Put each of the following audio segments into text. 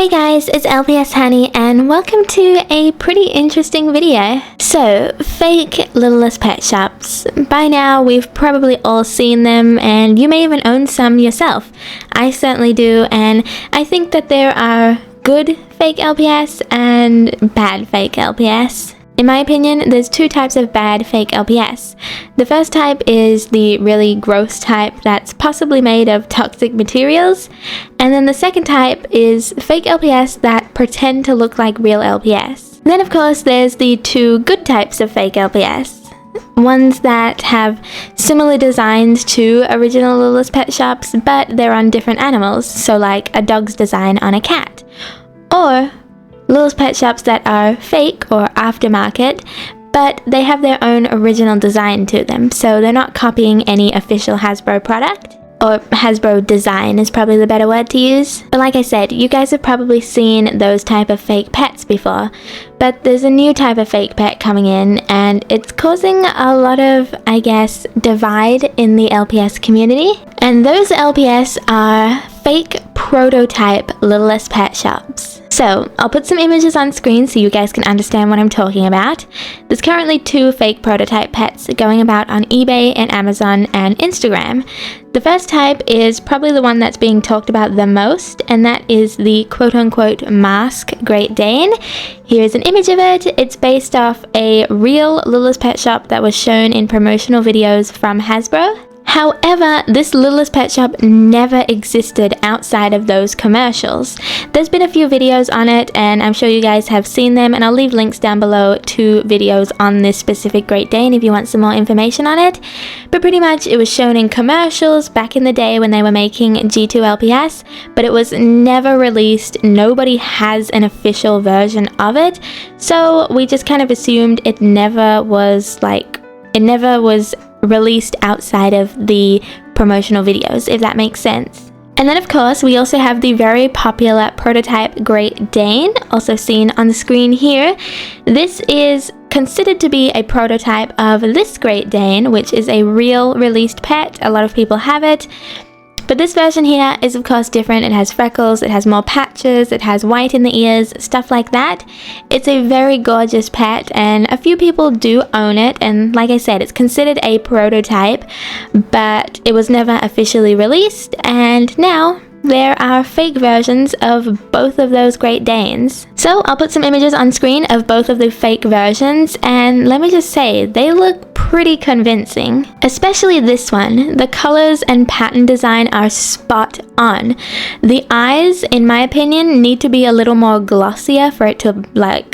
Hey guys, it's LpsHoney and welcome to a pretty interesting video. So, fake littlest pet shops. By now we've probably all seen them and you may even own some yourself. I certainly do, and I think that there are good fake LPS and bad fake LPS. In my opinion, there's two types of bad fake LPS. The first type is the really gross type that's possibly made of toxic materials, and then the second type is fake LPS that pretend to look like real LPS. Then of course there's the two good types of fake LPS. Ones that have similar designs to original Littlest Pet shops, but they're on different animals, so like a dog's design on a cat. Or Littlest Pet shops that are fake or aftermarket, but they have their own original design to them, so they're not copying any official Hasbro product. Or Hasbro design is probably the better word to use. But like I said, you guys have probably seen those type of fake pets before. But there's a new type of fake pet coming in, and it's causing a lot of, I guess, divide in the LPS community. And those LPS are fake prototype Littlest Pet shops. So, I'll put some images on screen so you guys can understand what I'm talking about. There's currently two fake prototype pets going about on eBay and Amazon and Instagram. The first type is probably the one that's being talked about the most, and that is the quote-unquote mask Great Dane. Here's an image of it. It's based off a real Littlest Pet shop that was shown in promotional videos from Hasbro. However, this Littlest Pet shop never existed outside of those commercials. There's been a few videos on it, and I'm sure you guys have seen them, and I'll leave links down below to videos on this specific Great Dane if you want some more information on it. But pretty much it was shown in commercials back in the day when they were making G2 LPS, but it was never released. Nobody has an official version of it, so we just kind of assumed it never was released outside of the promotional videos, if that makes sense. And then of course we also have the very popular prototype Great Dane, also seen on the screen here. This is considered to be a prototype of this Great Dane, which is a real released pet. A lot of people have it. But this version here is of course different. It has freckles, it has more patches, it has white in the ears, stuff like that. It's a very gorgeous pet and a few people do own it, and like I said, it's considered a prototype, but it was never officially released, and now there are fake versions of both of those Great Danes. So I'll put some images on screen of both of the fake versions, and let me just say, they look pretty convincing. Especially this one. The colors and pattern design are spot on. The eyes, in my opinion, need to be a little more glossier for it to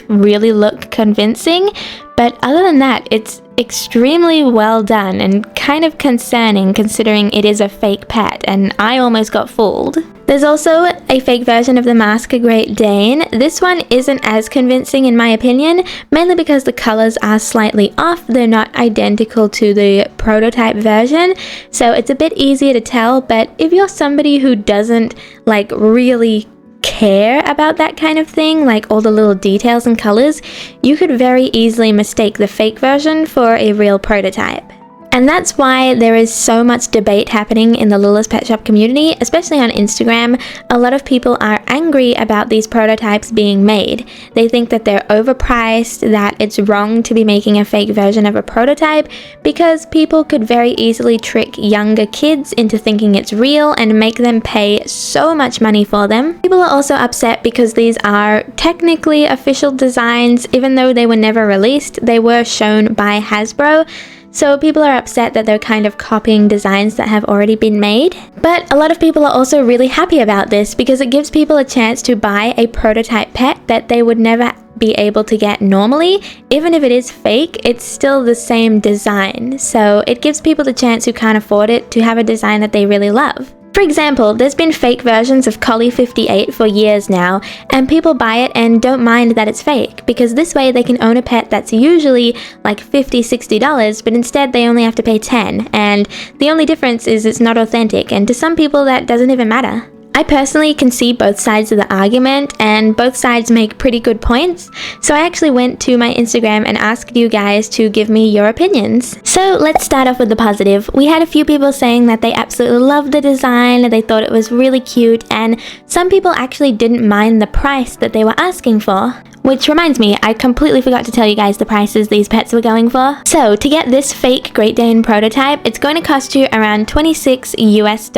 really look convincing. But other than that, it's extremely well done and kind of concerning considering it is a fake pet, and I almost got fooled. There's also a fake version of the mask Great Dane. This one isn't as convincing in my opinion, mainly because the colors are slightly off. They're not identical to the prototype version, so it's a bit easier to tell, but if you're somebody who doesn't really care about that kind of thing, like all the little details and colors, you could very easily mistake the fake version for a real prototype. And that's why there is so much debate happening in the Littlest Pet Shop community, especially on Instagram. A lot of people are angry about these prototypes being made. They think that they're overpriced, that it's wrong to be making a fake version of a prototype, because people could very easily trick younger kids into thinking it's real and make them pay so much money for them. People are also upset because these are technically official designs. Even though they were never released, they were shown by Hasbro. So people are upset that they're kind of copying designs that have already been made. But a lot of people are also really happy about this because it gives people a chance to buy a prototype pet that they would never be able to get normally. Even if it is fake, it's still the same design. So it gives people the chance who can't afford it to have a design that they really love. For example, there's been fake versions of Collie 58 for years now, and people buy it and don't mind that it's fake, because this way they can own a pet that's usually like $50–$60, but instead they only have to pay $10, and the only difference is it's not authentic, and to some people that doesn't even matter. I personally can see both sides of the argument, and both sides make pretty good points, so I actually went to my Instagram and asked you guys to give me your opinions. So let's start off with the positive. We had a few people saying that they absolutely loved the design, they thought it was really cute, and some people actually didn't mind the price that they were asking for. Which reminds me, I completely forgot to tell you guys the prices these pets were going for. So to get this fake Great Dane prototype, it's going to cost you around $26 US.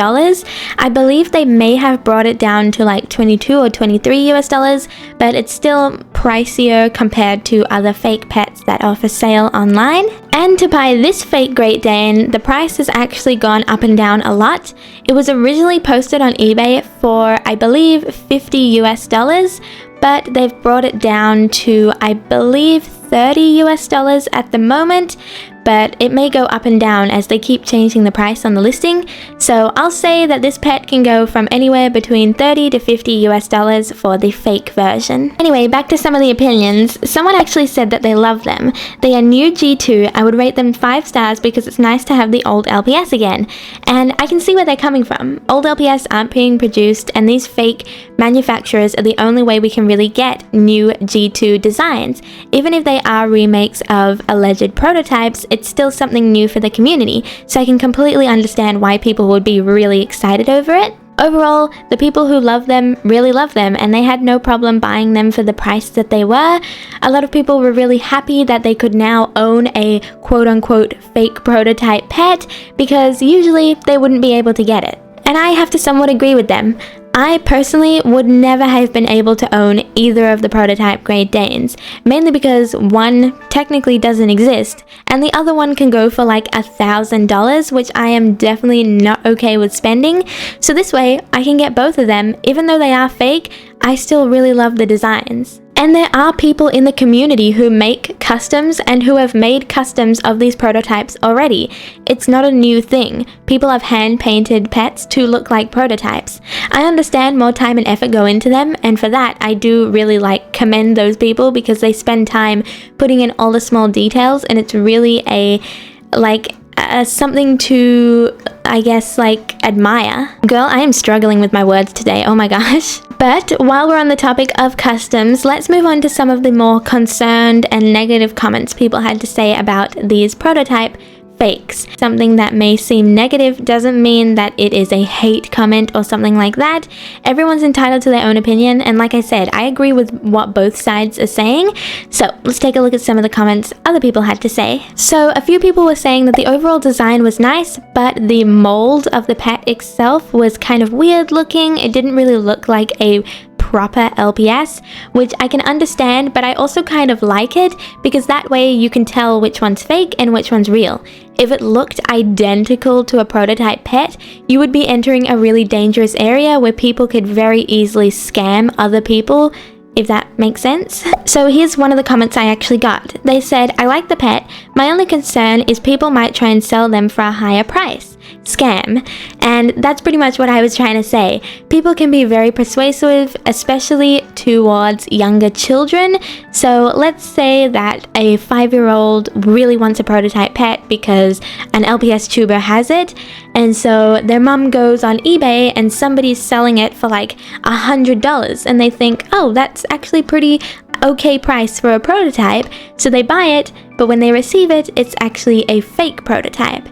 I believe they may have brought it down to like 22 or 23 US, but it's still pricier compared to other fake pets that are for sale online. And to buy this fake Great Dane, the price has actually gone up and down a lot. It was originally posted on eBay for, I believe, 50 US, but they've brought it down to, I believe, 30 US at the moment, but it may go up and down as they keep changing the price on the listing. So I'll say that this pet can go from anywhere between 30 to 50 US for the fake version. Anyway, back to some of the opinions. Someone actually said that they love them. They are new G2. I would rate them 5 stars because it's nice to have the old LPS again. And I can see where they're coming from. Old LPS aren't being produced, and these fake manufacturers are the only way we can really get new G2 designs. Even if they are remakes of alleged prototypes, it's still something new for the community, so I can completely understand why people would be really excited over it. Overall, the people who love them really love them, and they had no problem buying them for the price that they were. A lot of people were really happy that they could now own a quote-unquote fake prototype pet, because usually they wouldn't be able to get it. And I have to somewhat agree with them. I personally would never have been able to own either of the prototype Great Danes, mainly because one technically doesn't exist, and the other one can go for like $1,000, which I am definitely not okay with spending. So this way, I can get both of them. Even though they are fake, I still really love the designs. And there are people in the community who make customs and who have made customs of these prototypes already. It's not a new thing. People have hand-painted pets to look like prototypes. I understand more time and effort go into them, and for that I do really commend those people, because they spend time putting in all the small details, and it's really something to, I guess, admire. Girl, I am struggling with my words today, oh my gosh. But while we're on the topic of customs, let's move on to some of the more concerned and negative comments people had to say about these prototype fakes. Something that may seem negative doesn't mean that it is a hate comment or something like that. Everyone's entitled to their own opinion, and like I said, I agree with what both sides are saying. So let's take a look at some of the comments other people had to say. So a few people were saying that the overall design was nice, but the mold of the pet itself was kind of weird looking. It didn't really look like a proper LPS, which I can understand, but I also kind of like it because that way you can tell which one's fake and which one's real. If it looked identical to a prototype pet, you would be entering a really dangerous area where people could very easily scam other people, if that makes sense. So here's one of the comments I actually got. They said, "I like the pet. My only concern is people might try and sell them for a higher price. Scam." And that's pretty much what I was trying to say. People can be very persuasive, especially towards younger children. So let's say that a 5-year-old really wants a prototype pet because an LPS tuber has it, and so their mum goes on eBay and somebody's selling it for like $100, and they think, oh, that's actually pretty okay price for a prototype, so they buy it, but when they receive it, it's actually a fake prototype.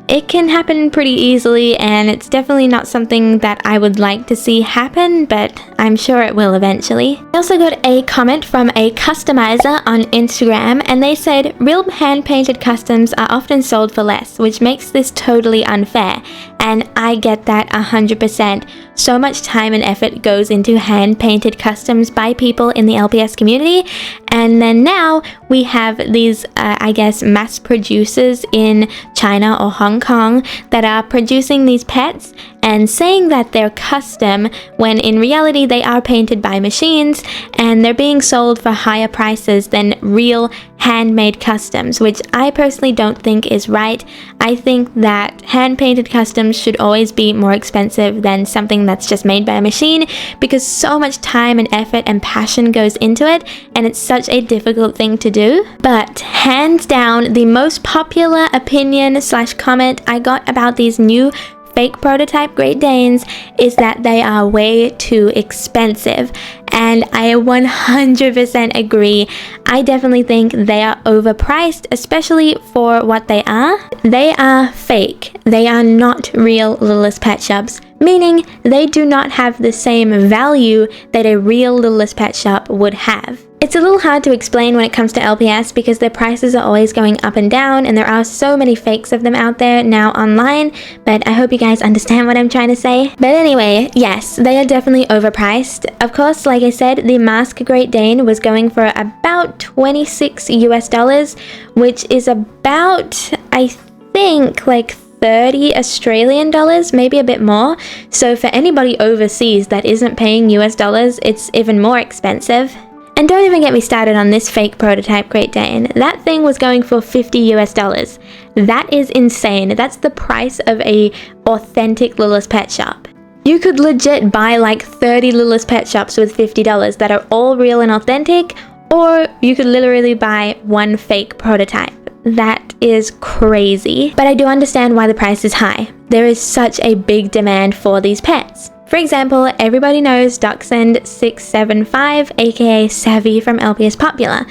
It can happen pretty easily, and it's definitely not something that I would like to see happen, but I'm sure it will eventually. I also got a comment from a customizer on Instagram, and they said, "Real hand-painted customs are often sold for less, which makes this totally unfair." And I get that 100%. So much time and effort goes into hand-painted customs by people in the LPS community, and then now we have these, I guess, mass producers in China or Hong Kong that are producing these pets and saying that they're custom when in reality they are painted by machines, and they're being sold for higher prices than real handmade customs, which I personally don't think is right. I think that hand-painted customs should always be more expensive than something that's just made by a machine, because so much time and effort and passion goes into it, and it's such a difficult thing to do. But hands down, the most popular opinion / comment I got about these new fake prototype Great Danes is that they are way too expensive. And I 100% agree. I definitely think they are overpriced, especially for what they are. They are fake. They are not real Littlest Pet Shops, meaning they do not have the same value that a real Littlest Pet Shop would have. It's a little hard to explain when it comes to LPS because their prices are always going up and down, and there are so many fakes of them out there now online, but I hope you guys understand what I'm trying to say. But anyway, yes, they are definitely overpriced. Of course, like I said, the Mask Great Dane was going for about $26 US, which is about, I think, like 30 Australian dollars, maybe a bit more. So for anybody overseas that isn't paying US dollars, it's even more expensive. And don't even get me started on this fake prototype Great Dane. That thing was going for $50 US. That is insane. That's the price of a authentic Littlest Pet Shop. You could legit buy like 30 Littlest Pet Shops with $50 that are all real and authentic, or you could literally buy one fake prototype. That is crazy. But I do understand why the price is high. There is such a big demand for these pets. For example, everybody knows Dachshund 675, aka Savvy from LPS Popular.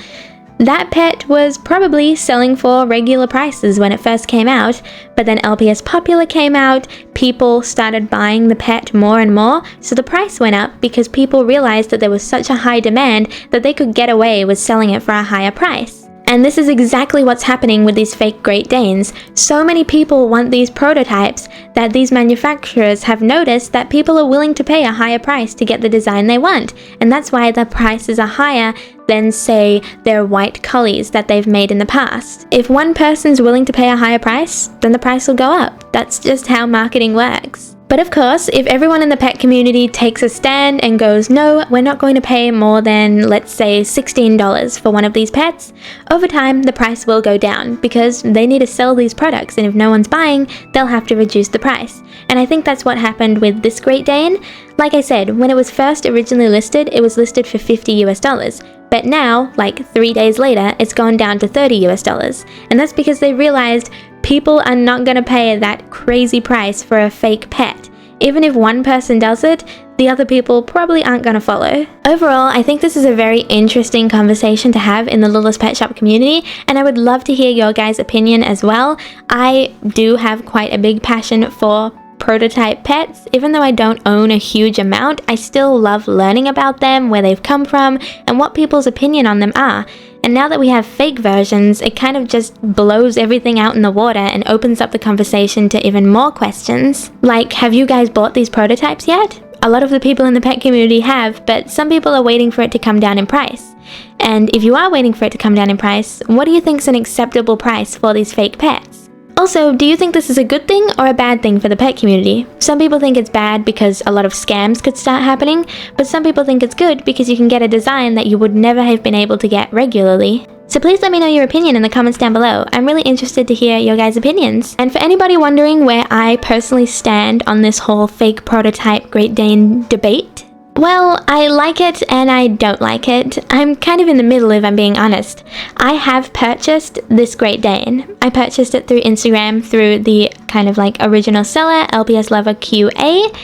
That pet was probably selling for regular prices when it first came out, but then LPS Popular came out, people started buying the pet more and more, so the price went up because people realized that there was such a high demand that they could get away with selling it for a higher price. And this is exactly what's happening with these fake Great Danes. So many people want these prototypes that these manufacturers have noticed that people are willing to pay a higher price to get the design they want. And that's why the prices are higher than, say, their white collies that they've made in the past. If one person's willing to pay a higher price, then the price will go up. That's just how marketing works. But of course, if everyone in the pet community takes a stand and goes, no, we're not going to pay more than, let's say, $16 for one of these pets, over time the price will go down because they need to sell these products, and if no one's buying, they'll have to reduce the price. And I think that's what happened with this Great Dane. Like I said, when it was first originally listed, it was listed for $50 US. But now, like 3 days later, it's gone down to $30 US. And that's because they realized people are not going to pay that crazy price for a fake pet. Even if one person does it, the other people probably aren't going to follow. Overall, I think this is a very interesting conversation to have in the Littlest Pet Shop community, and I would love to hear your guys' opinion as well. I do have quite a big passion for prototype pets. Even though I don't own a huge amount, I still love learning about them, where they've come from, and what people's opinion on them are. And now that we have fake versions, it kind of just blows everything out in the water and opens up the conversation to even more questions. Like, have you guys bought these prototypes yet? A lot of the people in the pet community have, but some people are waiting for it to come down in price. And if you are waiting for it to come down in price, what do you think is an acceptable price for these fake pets? Also, do you think this is a good thing or a bad thing for the pet community? Some people think it's bad because a lot of scams could start happening, but some people think it's good because you can get a design that you would never have been able to get regularly. So please let me know your opinion in the comments down below. I'm really interested to hear your guys' opinions. And for anybody wondering where I personally stand on this whole fake prototype Great Dane debate, well, I like it and I don't like it. I'm kind of in the middle if I'm being honest. I have purchased this Great Dane. I purchased it through Instagram through the kind of like original seller, LPS Lover QA.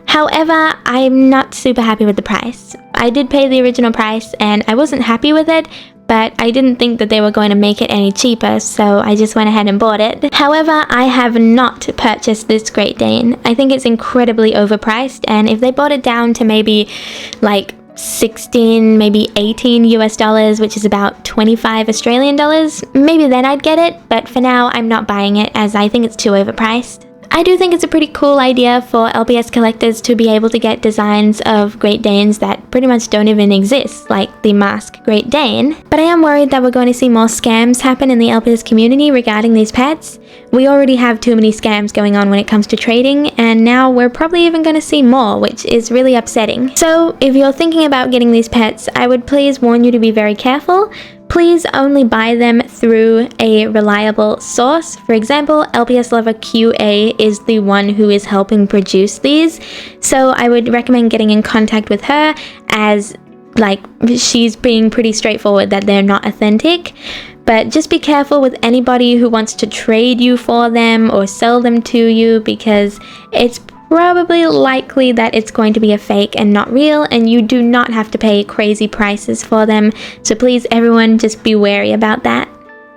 However, I'm not super happy with the price. I did pay the original price and I wasn't happy with it, but I didn't think that they were going to make it any cheaper, so I just went ahead and bought it. However, I have not purchased this Great Dane. I think it's incredibly overpriced, and if they bought it down to maybe like 16, maybe 18 US dollars, which is about 25 Australian dollars, maybe then I'd get it, but for now I'm not buying it as I think it's too overpriced. I do think it's a pretty cool idea for LPS collectors to be able to get designs of Great Danes that pretty much don't even exist, like the Mask Great Dane. But I am worried that we're going to see more scams happen in the LPS community regarding these pets. We already have too many scams going on when it comes to trading, and now we're probably even going to see more, which is really upsetting. So if you're thinking about getting these pets, I would please warn you to be very careful. Please only buy them through a reliable source. For example, LPS Lover QA is the one who is helping produce these, so I would recommend getting in contact with her, as like she's being pretty straightforward that they're not authentic. but just be careful with anybody who wants to trade you for them or sell them to you, because it's probably likely that it's going to be a fake and not real, and you do not have to pay crazy prices for them. So please, everyone, just be wary about that.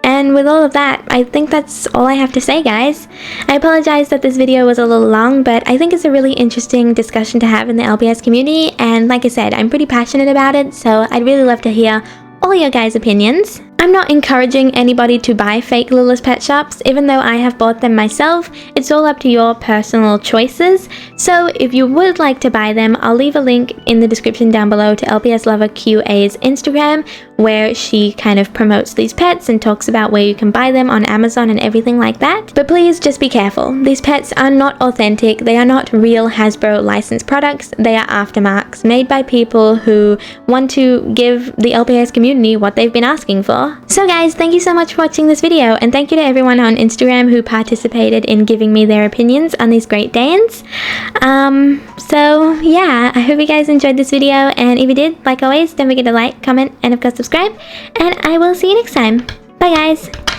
And with all of that, I think that's all I have to say, guys. I apologize that this video was a little long, but I think it's a really interesting discussion to have in the LPS community, and like I said, I'm pretty passionate about it, so I'd really love to hear all your guys' opinions. I'm not encouraging anybody to buy fake Littlest Pet Shops, even though I have bought them myself. It's all up to your personal choices. So if you would like to buy them, I'll leave a link in the description down below to LPS Lover QA's Instagram, where she kind of promotes these pets and talks about where you can buy them on Amazon and everything like that. But please just be careful. These pets are not authentic. They are not real Hasbro licensed products. They are aftermarks made by people who want to give the LPS community what they've been asking for. So guys, thank you so much for watching this video, and thank you to everyone on Instagram who participated in giving me their opinions on these Great Danes. So yeah, I hope you guys enjoyed this video, and if you did, like always, don't forget to like, comment, and of course subscribe, and I will see you next time. Bye guys!